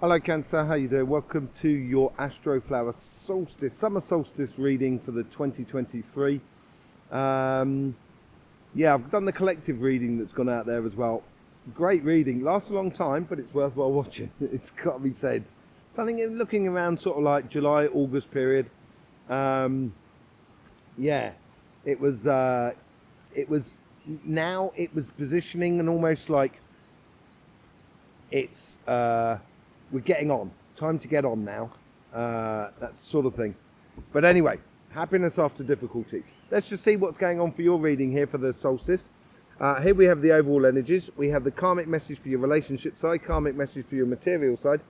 Hello Cancer, how you doing? Welcome to your Astroflower Solstice, summer solstice reading for the 2023. Yeah, I've done the collective reading that's gone out there as well. Great reading, lasts a long time, but it's worthwhile watching. It's got to be said. Something looking around sort of like July, August period. Yeah, it was positioning and almost like it's we're getting on. Time to get on now. That sort of thing. But anyway, happiness after difficulty. Let's just see what's going on for your reading here for the solstice. Here we have the overall energies. We have the karmic message for your relationship side, karmic message for your material side.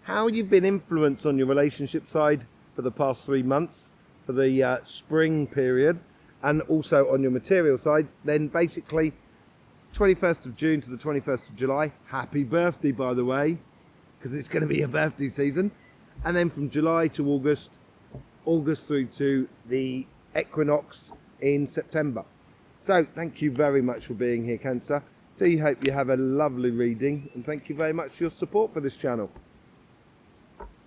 How you've been influenced on your relationship side for the past 3 months, for the spring period, and also on your material side. Then basically 21st of June to the 21st of July. Happy birthday, by the way, because it's going to be a birthday season. And then from July to August through to the equinox in September. So thank you very much for being here, Cancer. Do hope you have a lovely reading, and thank you very much for your support for this channel.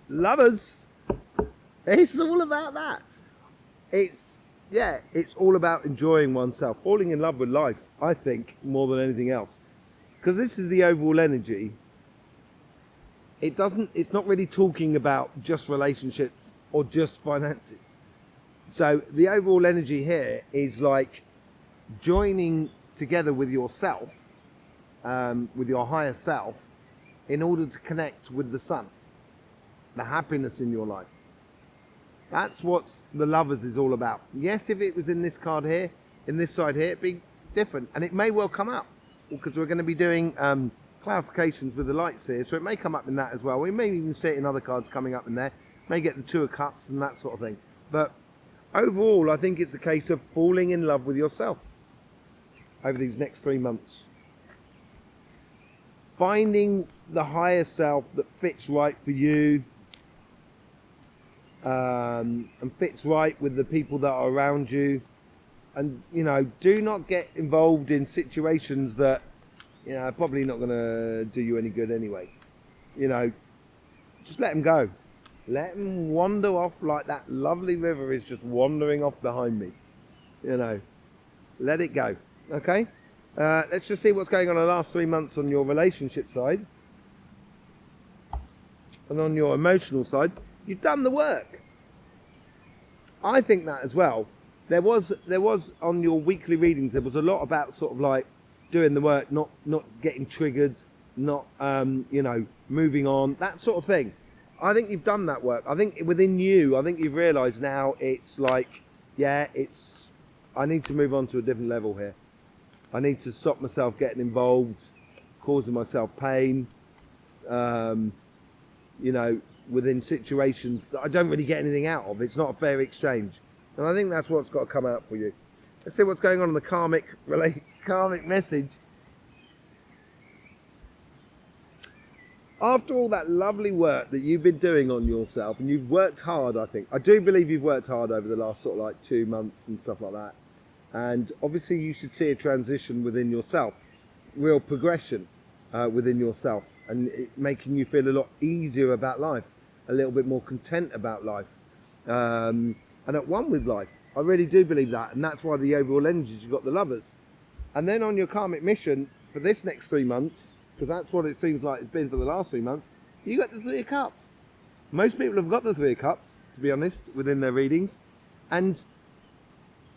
Lovers, it's all about that. It's all about enjoying oneself, falling in love with life, I think, more than anything else. Because this is the overall energy. It's not really talking about just relationships or just finances. So the overall energy here is like joining together with yourself, with your higher self, in order to connect with the sun, the happiness in your life. That's what the Lovers is all about. Yes, if it was in this card here, in this side here, it'd be different. And it may well come up, because we're going to be doing clarifications with the light Seer, so it may come up in that as well. We may even see it in other cards coming up in there. May get the Two of Cups and that sort of thing. But overall, I think it's a case of falling in love with yourself over these next 3 months. Finding the higher self that fits right for you, and fits right with the people that are around you. And, you know, do not get involved in situations that, you know, are probably not going to do you any good anyway. You know, just let them go. Let them wander off like that lovely river is just wandering off behind me. You know, let it go. Okay? Let's just see what's going on in the last 3 months on your relationship side. And on your emotional side. You've done the work. I think that as well. There was on your weekly readings, there was a lot about sort of like doing the work, not getting triggered, not you know, moving on, that sort of thing. I think you've done that work. I think within you, I think you've realised now it's like, yeah, I need to move on to a different level here. I need to stop myself getting involved, causing myself pain, you know, within situations that I don't really get anything out of. It's not a fair exchange. And I think that's what's got to come out for you. Let's see what's going on in the karmic message. After all that lovely work that you've been doing on yourself, and you've worked hard, I think. I do believe you've worked hard over the last sort of like 2 months and stuff like that. And obviously you should see a transition within yourself, real progression within yourself, and it making you feel a lot easier about life, a little bit more content about life, and at one with life. I really do believe that, and that's why the overall energies, you've got the Lovers. And then on your karmic mission for this next 3 months, because that's what it seems like it's been for the last 3 months, you got the Three of Cups. Most people have got the Three of Cups, to be honest, within their readings. And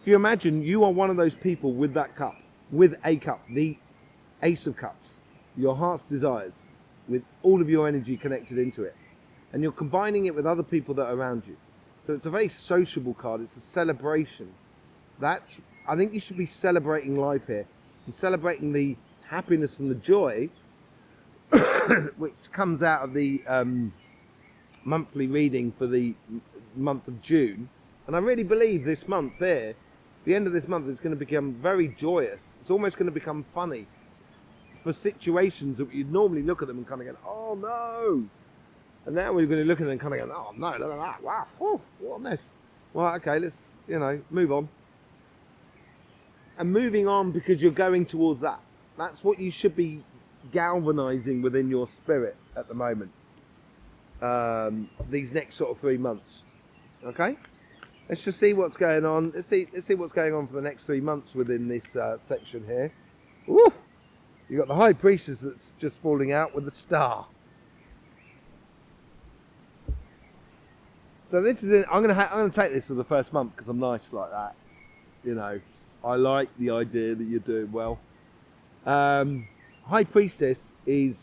if you imagine, you are one of those people with that cup, with a cup, the Ace of Cups, your heart's desires, with all of your energy connected into it. And you're combining it with other people that are around you. So it's a very sociable card. It's a celebration. I think you should be celebrating life here, and celebrating the happiness and the joy which comes out of the monthly reading for the month of June. And I really believe this month here, the end of this month, is going to become very joyous. It's almost going to become funny for situations that you'd normally look at them and kind of go, oh no. And now we're going to look at them and kind of go, oh no, look at that, wow, whew, what a mess. Well, okay, let's, you know, move on. And moving on because you're going towards that. That's what you should be galvanizing within your spirit at the moment. these next sort of 3 months. Okay, let's just see what's going on. Let's see what's going on for the next 3 months within this section here. Woo! You got the High Priestess that's just falling out with the star. So this is it. I'm gonna take this for the first month because I'm nice like that. You know, I like the idea that you're doing well. High Priestess is,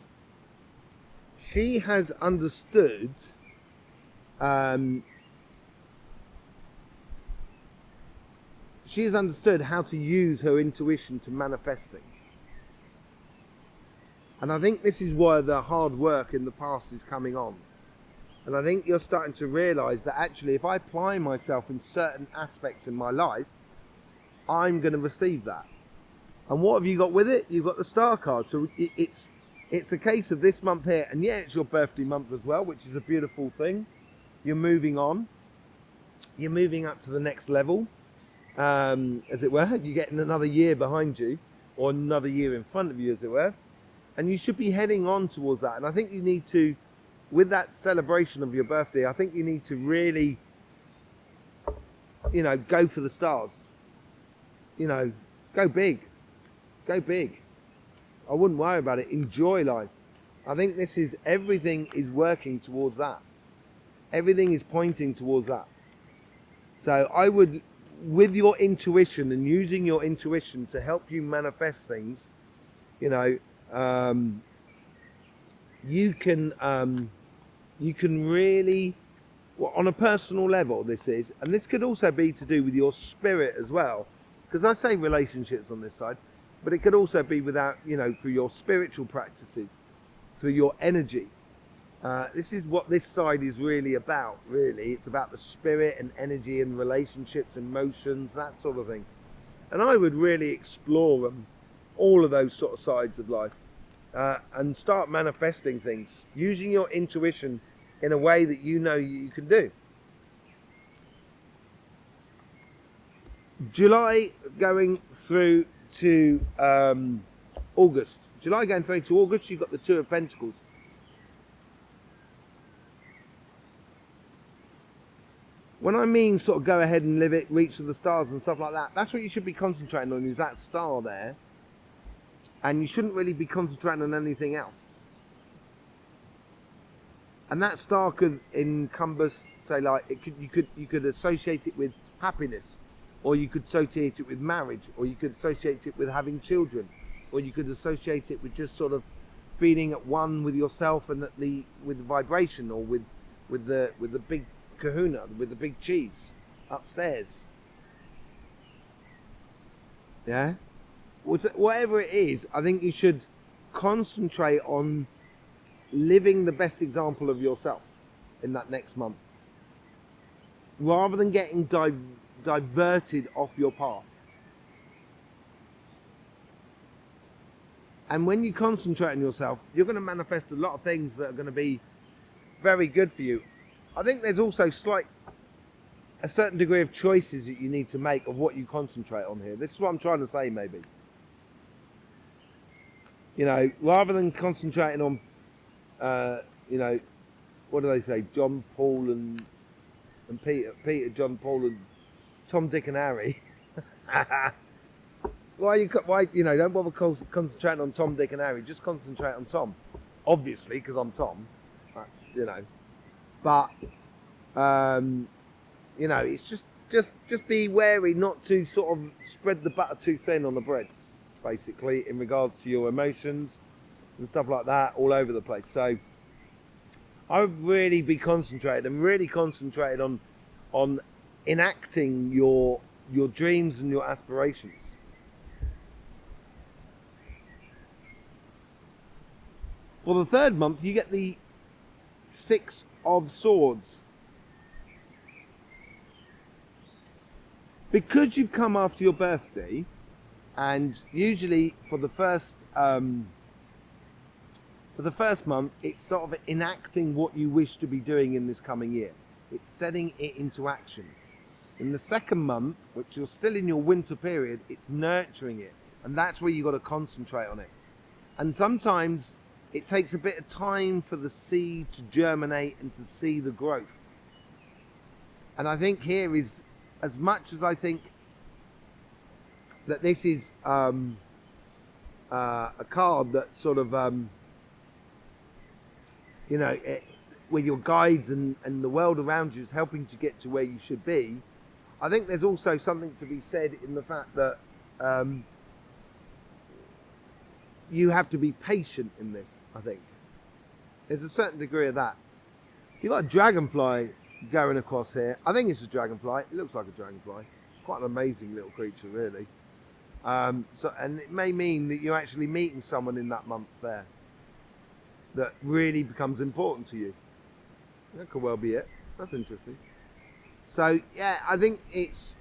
she has understood she has understood how to use her intuition to manifest things. And I think this is why the hard work in the past is coming on. And I think you're starting to realise that actually if I apply myself in certain aspects in my life, I'm going to receive that. And what have you got with it? You've got the star card. So it's a case of this month here, and yeah, it's your birthday month as well, which is a beautiful thing. You're moving on. You're moving up to the next level, as it were. You're getting another year behind you, or another year in front of you, as it were. And you should be heading on towards that. And I think you need to, with that celebration of your birthday, I think you need to really, you know, go for the stars. You know, go big. Go big. I wouldn't worry about it. Enjoy life. I think this is, everything is working towards that. Everything is pointing towards that. So I would, with your intuition and using your intuition to help you manifest things, you know, you can really, well, on a personal level, this is, and this could also be to do with your spirit as well, because I say relationships on this side, but it could also be without, you know, through your spiritual practices, through your energy. This is what this side is really about, really. It's about the spirit and energy and relationships, emotions, that sort of thing. And I would really explore them, all of those sort of sides of life, and start manifesting things, using your intuition in a way that you know you can do. July going through to August. July going through to August, you've got the Two of Pentacles. When I mean sort of go ahead and live it, reach for the stars and stuff like that, that's what you should be concentrating on, is that star there. And you shouldn't really be concentrating on anything else. And that star could encompass, say, like, you could associate it with happiness, or you could associate it with marriage, or you could associate it with having children, or you could associate it with just sort of feeling at one with yourself and with the vibration, or with the big kahuna, with the big cheese upstairs. Yeah? Whatever it is, I think you should concentrate on living the best example of yourself in that next month, rather than getting diverted off your path. And when you concentrate on yourself, you're going to manifest a lot of things that are going to be very good for you. I think there's also a certain degree of choices that you need to make of what you concentrate on here. This is what I'm trying to say, maybe. You know, rather than concentrating on, you know, what do they say? John, Paul, and Peter, John, Paul, and Tom, Dick, and Harry. Why, you know, don't bother concentrating on Tom, Dick, and Harry. Just concentrate on Tom. Obviously, because I'm Tom. That's, you know. But, you know, it's just be wary not to sort of spread the butter too thin on the bread, basically, in regards to your emotions and stuff like that all over the place. So I would really be concentrated on enacting your dreams and your aspirations. For the third month, you get the Six of Swords. Because you've come after your birthday, and usually for the first month, it's sort of enacting what you wish to be doing in this coming year. It's setting it into action. In the second month, which you're still in your winter period, it's nurturing it, and that's where you've got to concentrate on it. And sometimes it takes a bit of time for the seed to germinate and to see the growth. And I think here is, as much as I think that this is a card that sort of, you know, where your guides and the world around you is helping to get to where you should be, I think there's also something to be said in the fact that you have to be patient in this, I think. There's a certain degree of that. You've got a dragonfly going across here. I think it's a dragonfly. It looks like a dragonfly. It's quite an amazing little creature, really. And it may mean that you're actually meeting someone in that month there that really becomes important to you. That could well be it. That's interesting. So, yeah, I think it's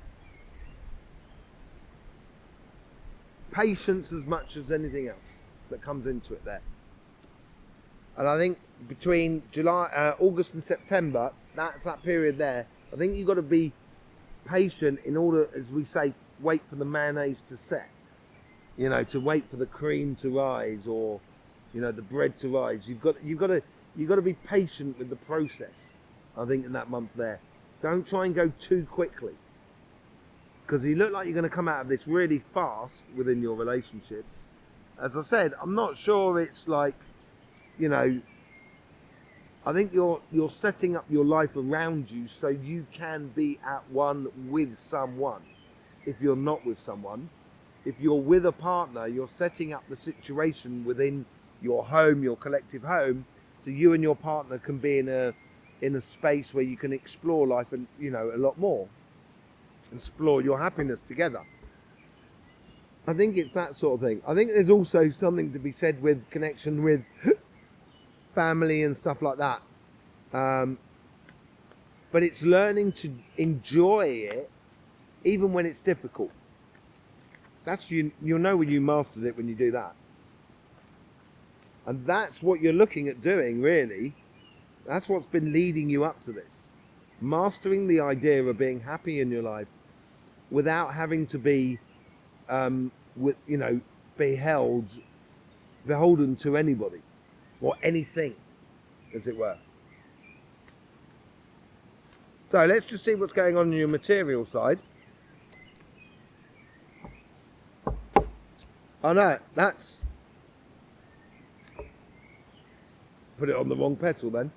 patience as much as anything else that comes into it there. And I think between August and September, that's that period there. I think you've got to be patient in order, as we say, wait for the mayonnaise to set. You know, to wait for the cream to rise, or, you know, the bread to rise. You've got to be patient with the process. I think in that month there, don't try and go too quickly, because you look like you're going to come out of this really fast within your relationships. As I said, I'm not sure it's like, you know, I think you're setting up your life around you so you can be at one with someone. If you're not with someone, if you're with a partner, you're setting up the situation within your home, your collective home, so you and your partner can be in a space where you can explore life and, you know, a lot more, explore your happiness together. I think it's that sort of thing. I think there's also something to be said with connection with family and stuff like that. But it's learning to enjoy it even when it's difficult. That's you'll know when you mastered it when you do that. And that's what you're looking at doing, really. That's what's been leading you up to this. Mastering the idea of being happy in your life without having to be beholden to anybody or anything, as it were. So let's just see what's going on your material side. Oh no, that's... Put it on the wrong petal then.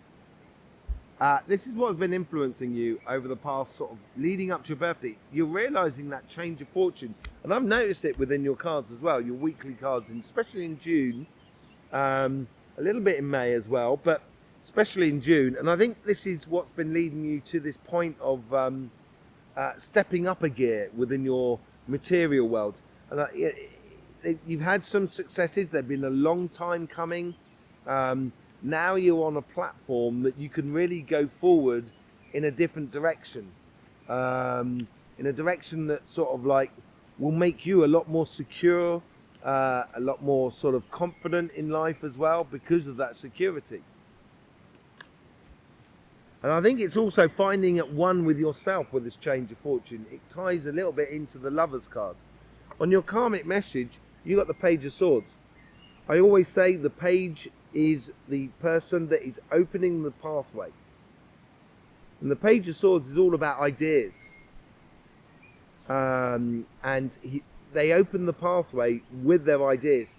This is what's been influencing you over the past sort of leading up to your birthday. You're realising that change of fortunes. And I've noticed it within your cards as well, your weekly cards, and especially in June. A little bit in May as well, but especially in June. And I think this is what's been leading you to this point of stepping up a gear within your material world. And you've had some successes. They've been a long time coming. Now you're on a platform that you can really go forward in a different direction. In a direction that sort of like will make you a lot more secure, a lot more sort of confident in life as well because of that security. And I think it's also finding at one with yourself with this change of fortune. It ties a little bit into the Lovers card. On your karmic message, you got the Page of Swords. I always say the page is the person that is opening the pathway. And the Page of Swords is all about ideas. They open the pathway with their ideas.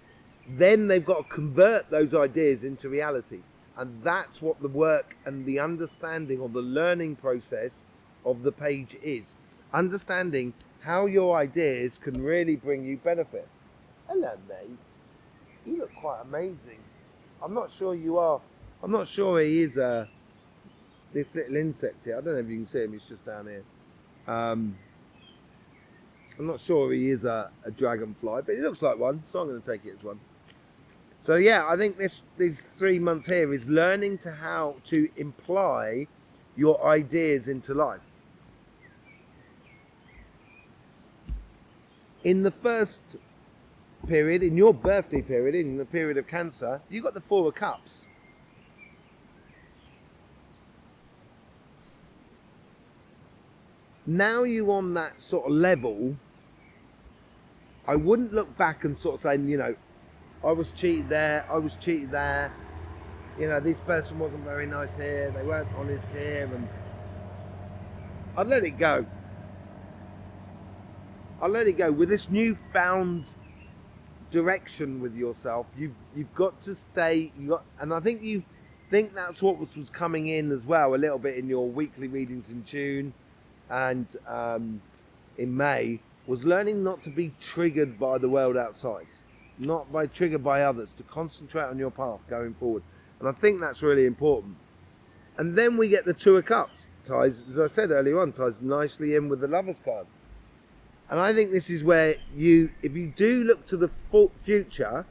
Then they've got to convert those ideas into reality. And that's what the work and the understanding or the learning process of the page is. Understanding how your ideas can really bring you benefit. Hello, mate. You look quite amazing. I'm not sure you are. I'm not sure he is this little insect here. I don't know if you can see him. He's just down here. I'm not sure he is a dragonfly, but he looks like one, so I'm going to take it as one. So yeah, I think these 3 months here is learning to how to imply your ideas into life. In the first period, in your birthday period, in the period of Cancer, you got the Four of Cups. Now you're on that sort of level, I wouldn't look back and sort of say, you know, I was cheated there, I was cheated there, you know, this person wasn't very nice here, they weren't honest here, and I'd let it go. I'll let it go. With this newfound direction with yourself, you've got to stay. And I think you think that's what was coming in as well a little bit in your weekly readings in June and in May, was learning not to be triggered by the world outside, not by triggered by others, to concentrate on your path going forward. And I think that's really important. And then we get the Two of Cups, ties, as I said earlier on, ties nicely in with the Lovers card. And I think this is where if you do look to the future,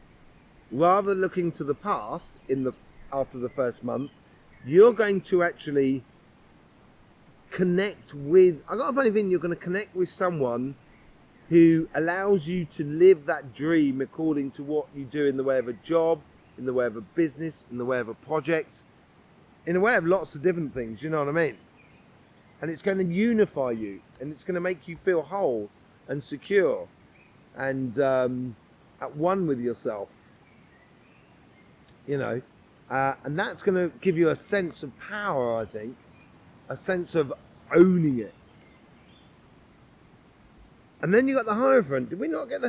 rather than looking to the past after the first month, you're going to actually connect with, I got a funny feeling you're going to connect with someone who allows you to live that dream according to what you do in the way of a job, in the way of a business, in the way of a project, in the way of lots of different things, you know what I mean? And it's going to unify you, and it's going to make you feel whole and secure and at one with yourself, you know, and that's going to give you a sense of power, I think, a sense of owning it. And then you got the Hierophant. Did we not get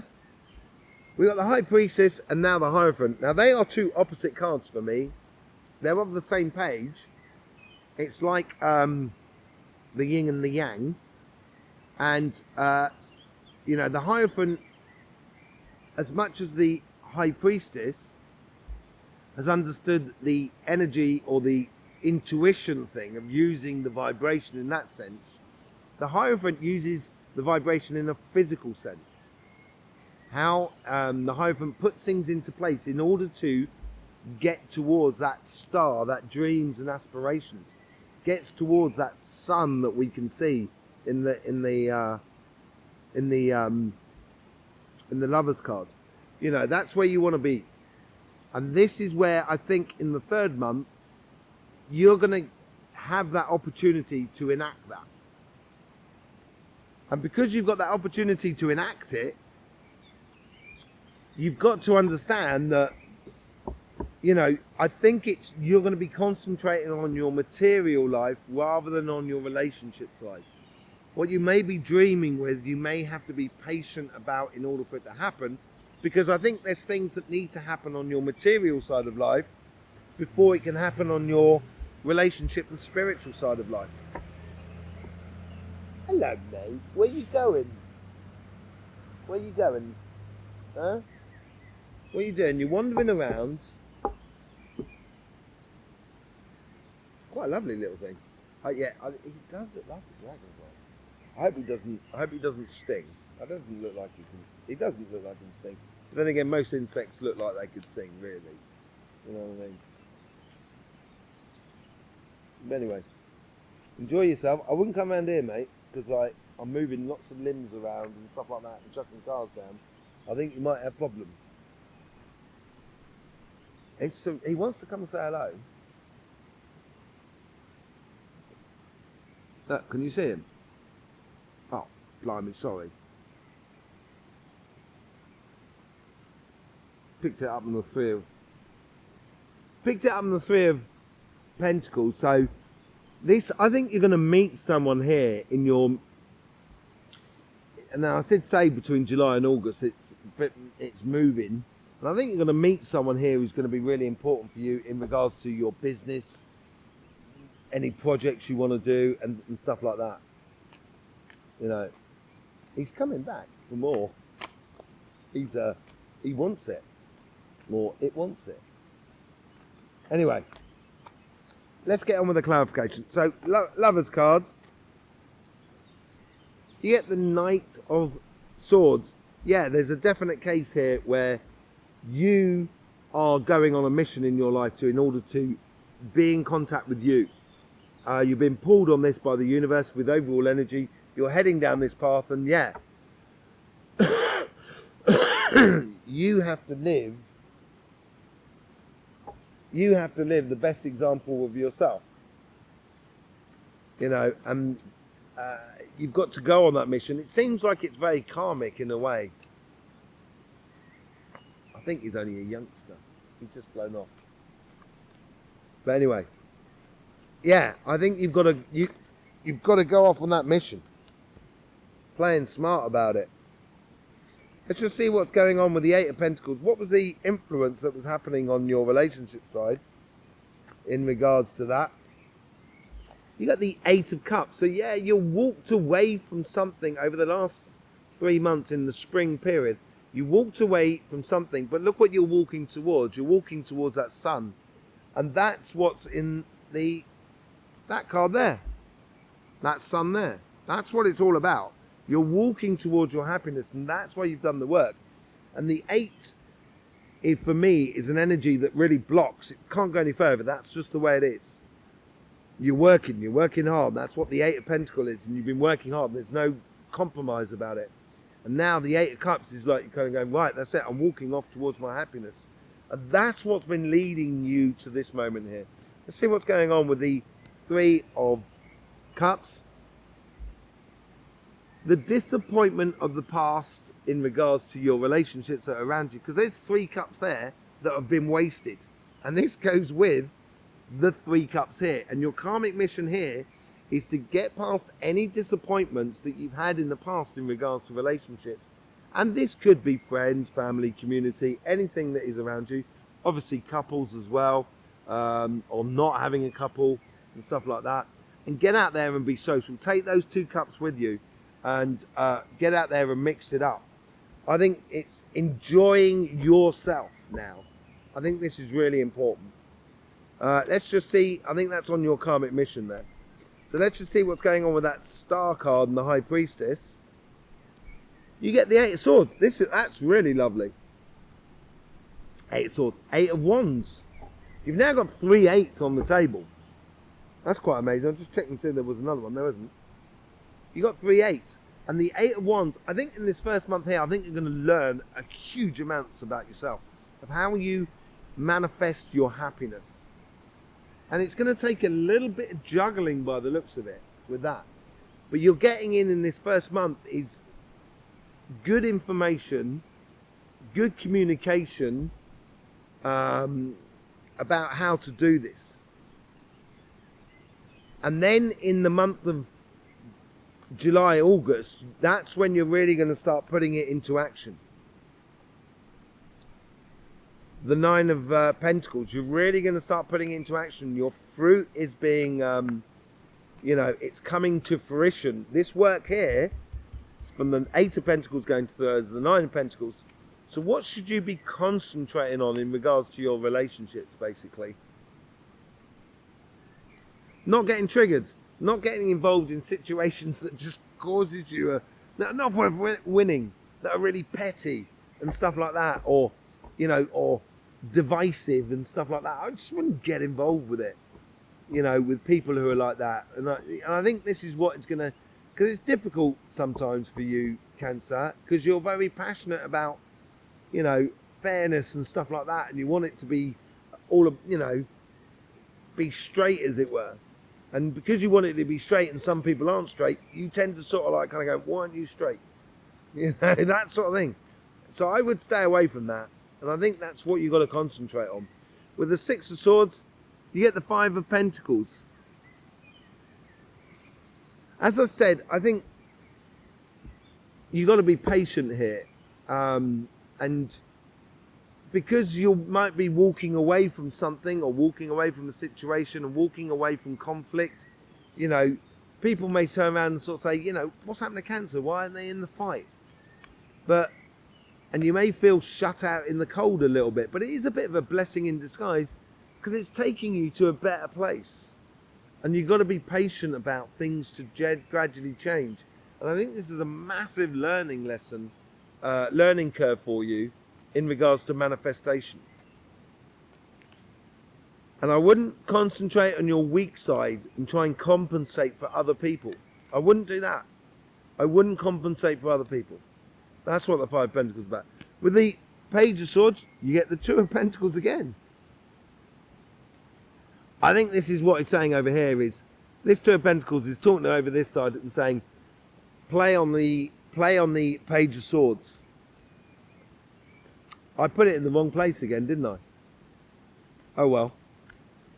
we got the High Priestess and now the Hierophant. Now they are two opposite cards for me. They're on the same page. It's like the yin and the yang, and you know, the Hierophant, as much as the High Priestess has understood the energy or the intuition thing of using the vibration in that sense, the Hierophant uses the vibration in a physical sense. How the Hierophant puts things into place in order to get towards that star, that dreams and aspirations, gets towards that sun that we can see in the Lovers card. You know, that's where you want to be. And this is where I think in the third month you're going to have that opportunity to enact that. And because you've got that opportunity to enact it, you've got to understand that, you know, I think you're going to be concentrating on your material life rather than on your relationship side. What you may be dreaming with, you may have to be patient about in order for it to happen, because I think there's things that need to happen on your material side of life before it can happen on your relationship and spiritual side of life. Hello, mate. Where you going? Where you going? Huh? What are you doing? You're wandering around. Quite a lovely little thing. Yeah, he does look like a dragonfly. I hope he doesn't sting. It doesn't look like he doesn't look like he can sting. But then again, most insects look like they could sting, really. You know what I mean? But anyway, enjoy yourself. I wouldn't come around here, mate, because I'm moving lots of limbs around and stuff like that and chucking cars down. I think you might have problems. He wants to come and say hello. Look, can you see him? Oh, blimey, sorry. Picked it up on the Three of Pentacles. So this, I think you're going to meet someone here in your. Now I said say between July and August, it's moving, and I think you're going to meet someone here who's going to be really important for you in regards to your business, any projects you want to do, and stuff like that. You know, he's coming back for more. He wants it. More, it wants it. Anyway, let's get on with the clarification. So, Lovers card. You get the Knight of Swords. Yeah, there's a definite case here where you are going on a mission in your life in order to be in contact with you. You've been pulled on this by the universe with overall energy. You're heading down this path, and yeah, you have to live the best example of yourself. You know, and you've got to go on that mission. It seems like it's very karmic in a way. I think he's only a youngster. He's just flown off. But anyway, yeah, I think you've got to go off on that mission. Playing smart about it. Let's just see what's going on with the Eight of Pentacles. What was the influence that was happening on your relationship side in regards to that? You got the Eight of Cups. So yeah, you walked away from something over the last 3 months in the spring period. You walked away from something, but look what you're walking towards. You're walking towards that sun. And that's what's in that card there. That sun there. That's what it's all about. You're walking towards your happiness, and that's why you've done the work. And the 8, for me, is an energy that really blocks. It can't go any further. That's just the way it is. You're working hard. That's what the 8 of Pentacles is, and you've been working hard. There's no compromise about it. And now the 8 of Cups is like you're kind of going, right, that's it. I'm walking off towards my happiness. And that's what's been leading you to this moment here. Let's see what's going on with the 3 of Cups. The disappointment of the past in regards to your relationships that are around you. Because there's 3 cups there that have been wasted. And this goes with the 3 cups here. And your karmic mission here is to get past any disappointments that you've had in the past in regards to relationships. And this could be friends, family, community, anything that is around you. Obviously couples as well, or not having a couple and stuff like that. And get out there and be social. Take those 2 cups with you and get out there and mix it up. I think it's enjoying yourself now. I think this is really important. Let's just see. I think that's on your karmic mission there. So let's just see what's going on with that Star card and the High Priestess. You get the 8 of Swords. That's really lovely. 8 of Swords. 8 of Wands. You've now got 3 8s on the table. That's quite amazing. I'm just checking to see if there was another one. There isn't. You got 3 8s. And the 8 of Wands, I think in this first month here, I think you're going to learn a huge amounts about yourself. Of how you manifest your happiness. And it's going to take a little bit of juggling by the looks of it with that. But you're getting in this first month is good information, good communication about how to do this. And then in the month of July, August, that's when you're really going to start putting it into action. The 9 of Pentacles, you're really going to start putting it into action. Your fruit is being, it's coming to fruition. This work here, from the 8 of Pentacles going to the 9 of Pentacles. So what should you be concentrating on in regards to your relationships, basically? Not getting triggered. Not getting involved in situations that just causes you not worth winning, that are really petty and stuff like that, or divisive and stuff like that. I just wouldn't get involved with it, with people who are like that. And I think this is what it's gonna, because it's difficult sometimes for you, Cancer, because you're very passionate about, fairness and stuff like that, and you want it to be all, be straight, as it were. And because you want it to be straight and some people aren't straight, you tend to sort of like kind of go, why aren't you straight? That sort of thing. So I would stay away from that. And I think that's what you've got to concentrate on. With the 6 of Swords, you get the 5 of Pentacles. As I said, I think you've got to be patient here. And because you might be walking away from something, or walking away from a situation, and walking away from conflict, people may turn around and sort of say, what's happened to Cancer? Why aren't they in the fight? And you may feel shut out in the cold a little bit, but it is a bit of a blessing in disguise, because it's taking you to a better place. And you've got to be patient about things to gradually change. And I think this is a massive learning lesson, learning curve for you in regards to manifestation. And I wouldn't concentrate on your weak side and try and compensate for other people. I wouldn't do that. I wouldn't compensate for other people. That's what the 5 of Pentacles is about. With the Page of Swords, you get the 2 of Pentacles again. I think this is what it's saying over here is, this 2 of Pentacles is talking over this side and saying, play on the Page of Swords. I put it in the wrong place again, didn't I? Oh well.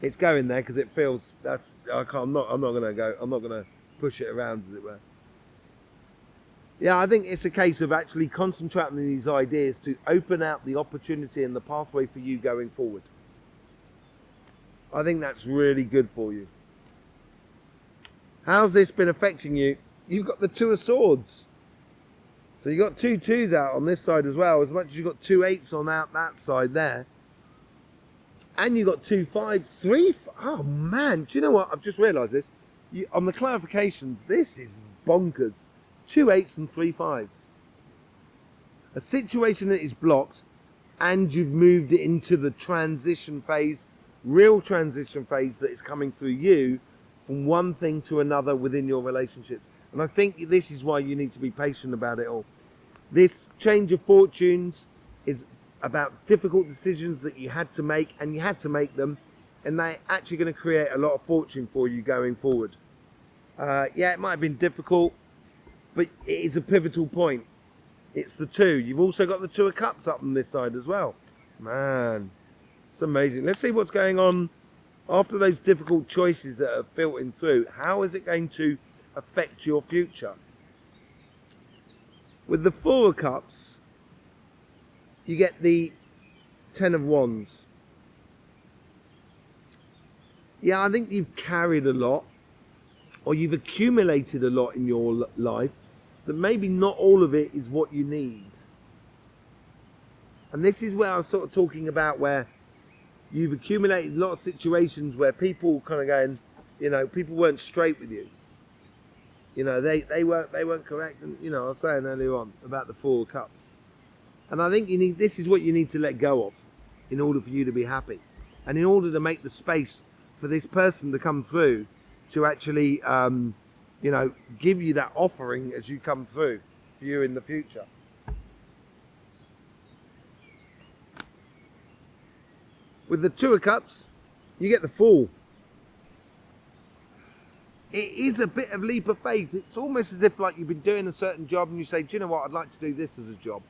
It's going there because it feels I'm not gonna push it around, as it were. Yeah, I think it's a case of actually concentrating on these ideas to open out the opportunity and the pathway for you going forward. I think that's really good for you. How's this been affecting you? You've got the Two of Swords. So you've got 2 2s out on this side as well, as much as you've got 2 8s on out that side there. And you've got 2 5s, 3. Oh man, do you know what? I've just realised this. On the clarifications, this is bonkers. 2 8s and 3 5s. A situation that is blocked, and you've moved it into the transition phase, real transition phase that is coming through you from one thing to another within your relationships. And I think this is why you need to be patient about it all. This change of fortunes is about difficult decisions that you had to make, and you had to make them, and they're actually going to create a lot of fortune for you going forward. Yeah, it might have been difficult, but it is a pivotal point. It's the 2. You've also got the 2 of Cups up on this side as well. Man, it's amazing. Let's see what's going on after those difficult choices that are filtering through. How is it going to affect your future? With the 4 of Cups, you get the 10 of Wands. Yeah, I think you've carried a lot, or you've accumulated a lot in your life, that maybe not all of it is what you need. And this is where I was sort of talking about where you've accumulated a lot of situations where people kind of going, you know, people weren't straight with you. You know, they weren't correct. And, you know, I was saying earlier on about the 4 of Cups. And I think this is what you need to let go of in order for you to be happy. And in order to make the space for this person to come through to actually, you know, give you that offering as you come through for you in the future. With the 2 of Cups, you get the Fool. It is a bit of leap of faith. It's almost as if like you've been doing a certain job and you say, do you know what, I'd like to do this as a job.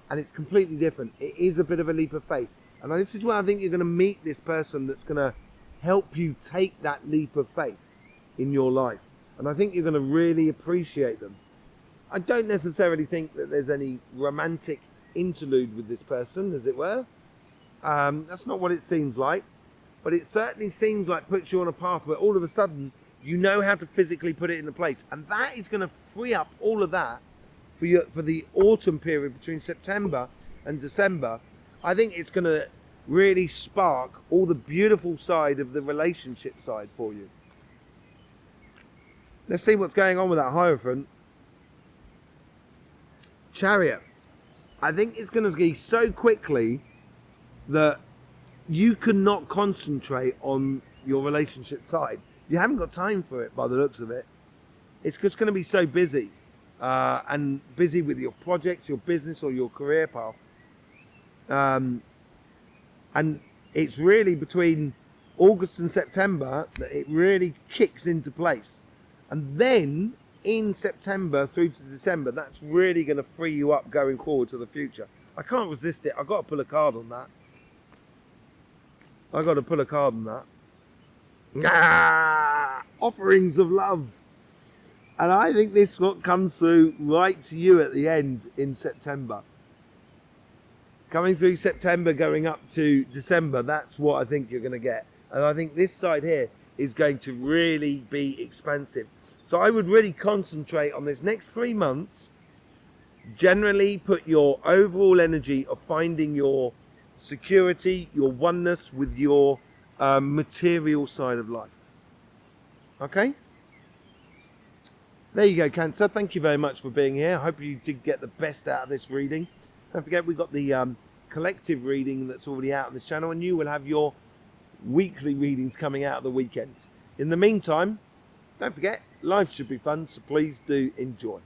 And it's completely different. It is a bit of a leap of faith. And this is where I think you're going to meet this person that's going to help you take that leap of faith in your life. And I think you're going to really appreciate them. I don't necessarily think that there's any romantic interlude with this person, as it were. That's not what it seems like. But it certainly seems like puts you on a path where all of a sudden you know how to physically put it into place. And that is going to free up all of that for the autumn period between September and December. I think it's going to really spark all the beautiful side of the relationship side for you. Let's see what's going on with that Hierophant. Chariot. I think it's going to be so quickly that you cannot concentrate on your relationship side. You haven't got time for it by the looks of it. It's just going to be so busy. And busy with your projects, your business, or your career path. And it's really between August and September that it really kicks into place. And then in September through to December, that's really going to free you up going forward to the future. I can't resist it. I've got to pull a card on that. I've got to pull a card on that. Offerings of love. And I think this is what comes through right to you at the end in September. Coming through September, going up to December, that's what I think you're going to get. And I think this side here is going to really be expansive. So I would really concentrate on this next 3 months. Generally put your overall energy of finding your security, your oneness with your material side of life. Okay? There you go, Cancer. Thank you very much for being here. I hope you did get the best out of this reading. Don't forget, we've got the collective reading that's already out on this channel, and you will have your weekly readings coming out of the weekend. In the meantime, don't forget, life should be fun, so please do enjoy.